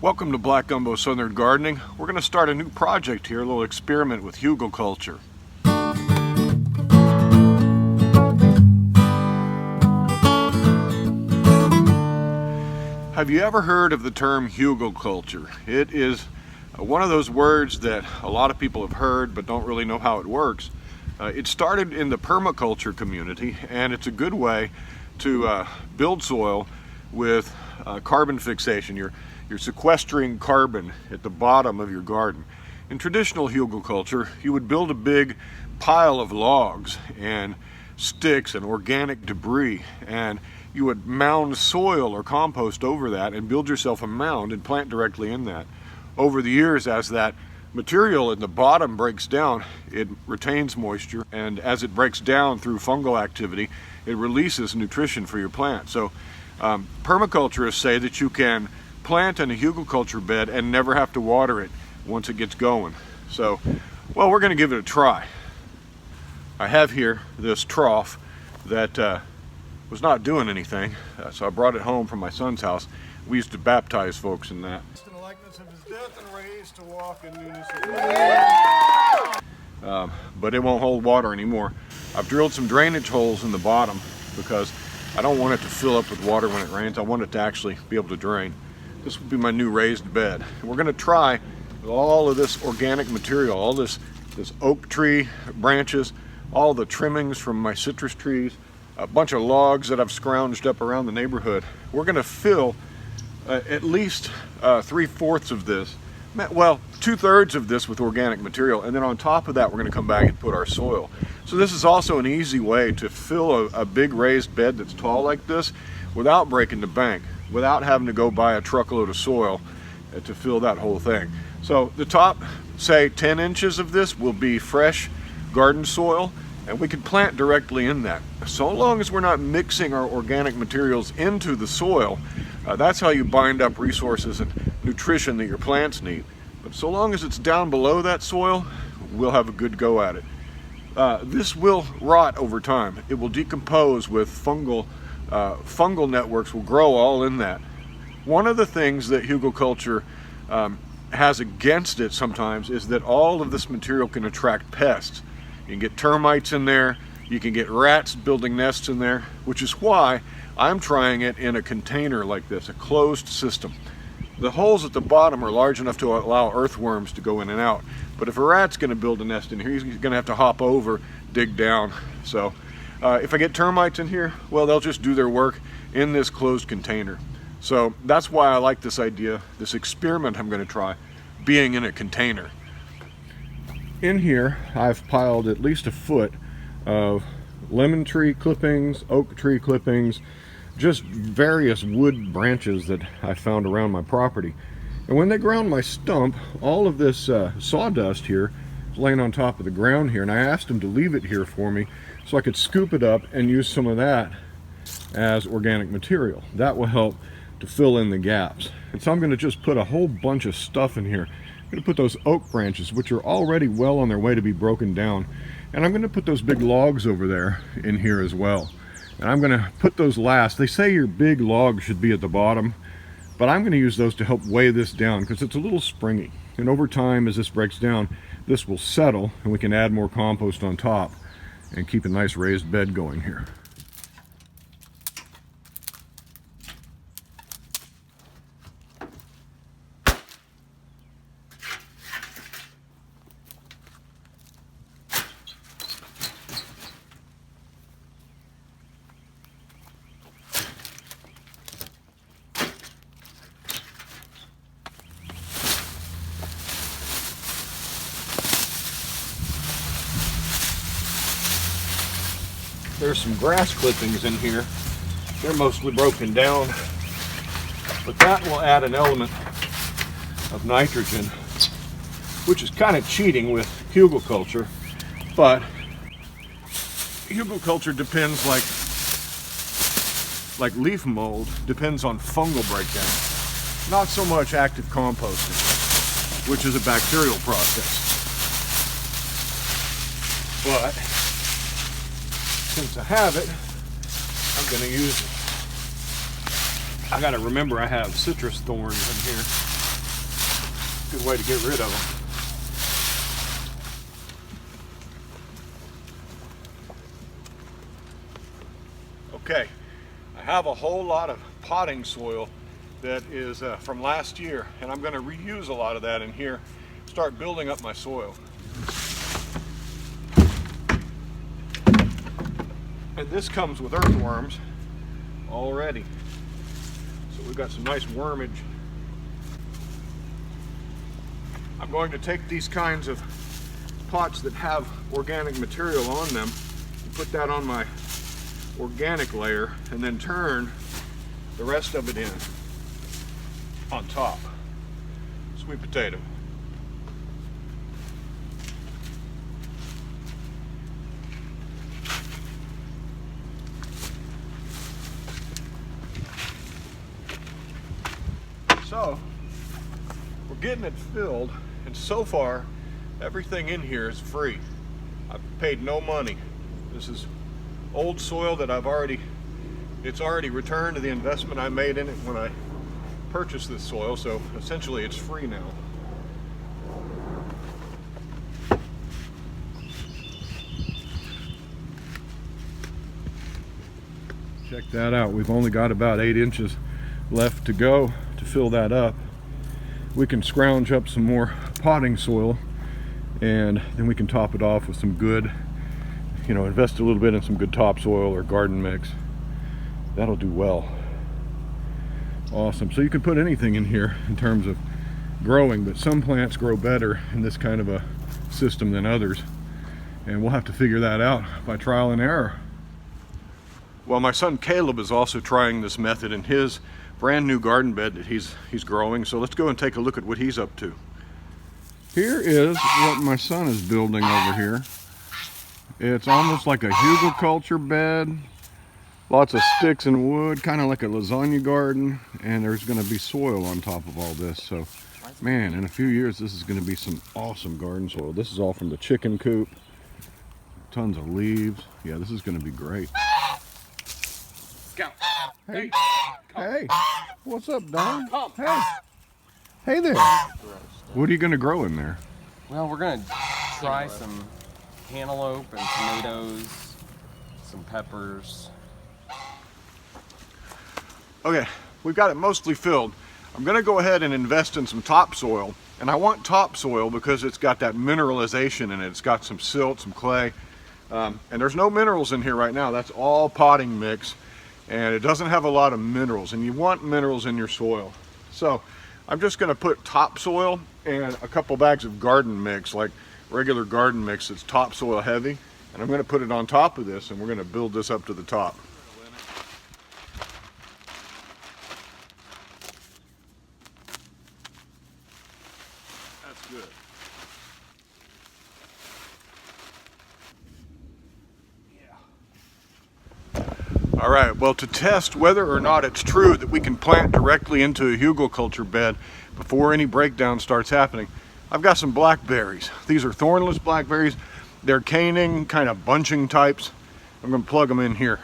Welcome to Black Gumbo Southern Gardening. We're going to start a new project here, a little experiment with HUGELKULTUR. Have you ever heard of the term HUGELKULTUR? It is one of those words that a lot of people have heard but don't really know how it works. It started in the permaculture community, and it's a good way to build soil with carbon fixation. You're sequestering carbon at the bottom of your garden. In traditional HUGELKULTUR, you would build a big pile of logs and sticks and organic debris, and you would mound soil or compost over that and build yourself a mound and plant directly in that. Over the years, as that material at the bottom breaks down, it retains moisture, and as it breaks down through fungal activity, it releases nutrition for your plant. So permaculturists say that you can plant in a HUGELKULTUR bed and never have to water it once it gets going. So, well, we're going to give it a try. I have here this trough that was not doing anything, so I brought it home from my son's house. We used to baptize folks in that. In the likeness of his death and raised to walk in newness of life. But it won't hold water anymore. I've drilled some drainage holes in the bottom because I don't want it to fill up with water when it rains. I want it to actually be able to drain. This will be my new raised bed. And we're going to try with all of this organic material, all this oak tree branches, all the trimmings from my citrus trees, a bunch of logs that I've scrounged up around the neighborhood. We're going to fill at least 3/4 of this, well, 2/3 of this with organic material, and then on top of that we're going to come back and put our soil. So this is also an easy way to fill a big raised bed that's tall like this without breaking the bank, without having to go buy a truckload of soil to fill that whole thing. So the top, say 10 inches of this will be fresh garden soil, and we can plant directly in that. So long as we're not mixing our organic materials into the soil, that's how you bind up resources and nutrition that your plants need. But so long as it's down below that soil, we'll have a good go at it. This will rot over time. It will decompose with fungal networks will grow all in that. One of the things that HUGELKULTUR has against it sometimes is that all of this material can attract pests. You can get termites in there, you can get rats building nests in there, which is why I'm trying it in a container like this, a closed system. The holes at the bottom are large enough to allow earthworms to go in and out, but if a rat's going to build a nest in here, he's going to have to hop over, dig down. So if I get termites in here, well, they'll just do their work in this closed container. So that's why I like this idea, this experiment I'm going to try, being in a container. In here, I've piled at least 1 foot of lemon tree clippings, oak tree clippings, just various wood branches that I found around my property. And when they ground my stump, all of this sawdust here is laying on top of the ground here, and I asked them to leave it here for me so I could scoop it up and use some of that as organic material. That will help to fill in the gaps. And so I'm going to just put a whole bunch of stuff in here. I'm going to put those oak branches, which are already well on their way to be broken down, and I'm going to put those big logs over there in here as well. And I'm going to put those last. They say your big logs should be at the bottom, but I'm going to use those to help weigh this down because it's a little springy. And over time, as this breaks down, this will settle and we can add more compost on top and keep a nice raised bed going here. There's some grass clippings in here. They're mostly broken down, but that will add an element of nitrogen, which is kind of cheating with HUGELKULTUR, but HUGELKULTUR depends like leaf mold, depends on fungal breakdown, not so much active composting, which is a bacterial process. But since I have it, I'm going to use it. I got to remember I have citrus thorns in here. Good way to get rid of them. Okay, I have a whole lot of potting soil that is from last year, and I'm going to reuse a lot of that in here, start building up my soil. And this comes with earthworms already. So we've got some nice wormage. I'm going to take these kinds of pots that have organic material on them and put that on my organic layer and then turn the rest of it in on top. Sweet potato. So we're getting it filled, and so far everything in here is free. I've paid no money. This is old soil that it's already returned to the investment I made in it when I purchased this soil, so essentially it's free now. Check that out. We've only got about 8 inches left to go to fill that up. We can scrounge up some more potting soil, and then we can top it off with some good, invest a little bit in some good topsoil or garden mix. That'll do well. Awesome. So you can put anything in here in terms of growing, but some plants grow better in this kind of a system than others, and we'll have to figure that out by trial and error. Well, my son Caleb is also trying this method in his brand new garden bed that he's growing, so let's go and take a look at what he's up to. Here is what my son is building over here. It's almost like a HUGELKULTUR bed, lots of sticks and wood, kind of like a lasagna garden, and there's going to be soil on top of all this. So man, in a few years this is going to be some awesome garden soil. This is all from the chicken coop, tons of leaves. Yeah, this is going to be great. Scout. Hey, Come. hey, what's up, Don? Come. Hey there. What are you going to grow in there? Well, we're gonna try some cantaloupe and tomatoes, some peppers. Okay, we've got it mostly filled. I'm going to go ahead and invest in some topsoil, and I want topsoil because it's got that mineralization in it. It's got some silt, some clay, and there's no minerals in here right now. That's all potting mix, and it doesn't have a lot of minerals, and you want minerals in your soil. So I'm just going to put topsoil and a couple bags of garden mix, like regular garden mix that's topsoil heavy, and I'm going to put it on top of this, and we're going to build this up to the top. That's good. All right, well, to test whether or not it's true that we can plant directly into a HUGELKULTUR bed before any breakdown starts happening, I've got some blackberries. These are thornless blackberries. They're caning, kind of bunching types. I'm going to plug them in here.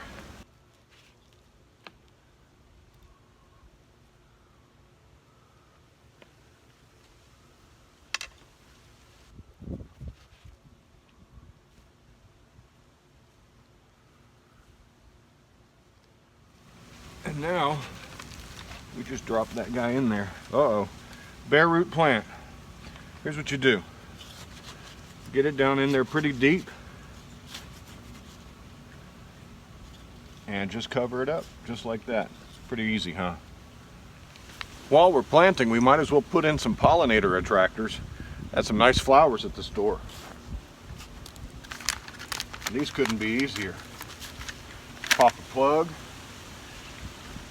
And now we just drop that guy in there. Uh-oh. Bare root plant. Here's what you do. Get it down in there pretty deep and just cover it up just like that. It's pretty easy, huh? While we're planting, we might as well put in some pollinator attractors. That's some nice flowers at the store. These couldn't be easier. Pop a plug,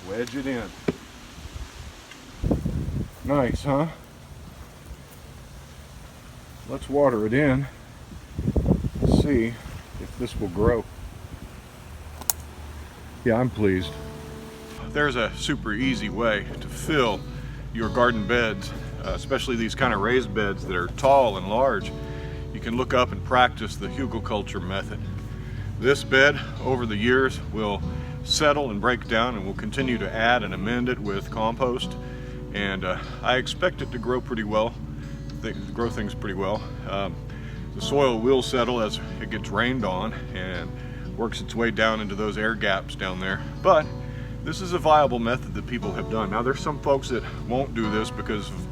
wedge it in. Nice, huh? Let's water it in. Let's see if this will grow. Yeah, I'm pleased. There's a super easy way to fill your garden beds, especially these kind of raised beds that are tall and large. You can look up and practice the HUGELKULTUR method. This bed over the years will settle and break down, and we'll continue to add and amend it with compost, and I expect it to grow pretty well. grow things pretty well. The soil will settle as it gets rained on and works its way down into those air gaps down there. But this is a viable method that people have done. Now there's some folks that won't do this because of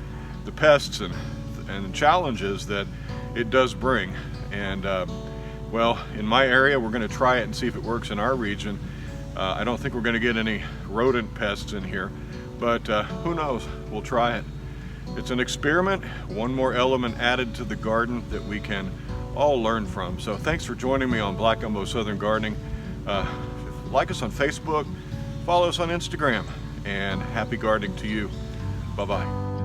the pests and challenges that it does bring. And well, in my area, we're going to try it and see if it works in our region. I don't think we're going to get any rodent pests in here, but who knows? We'll try it. It's an experiment, one more element added to the garden that we can all learn from. So thanks for joining me on Black Gumbo Southern Gardening. Like us on Facebook, follow us on Instagram, and happy gardening to you. Bye-bye.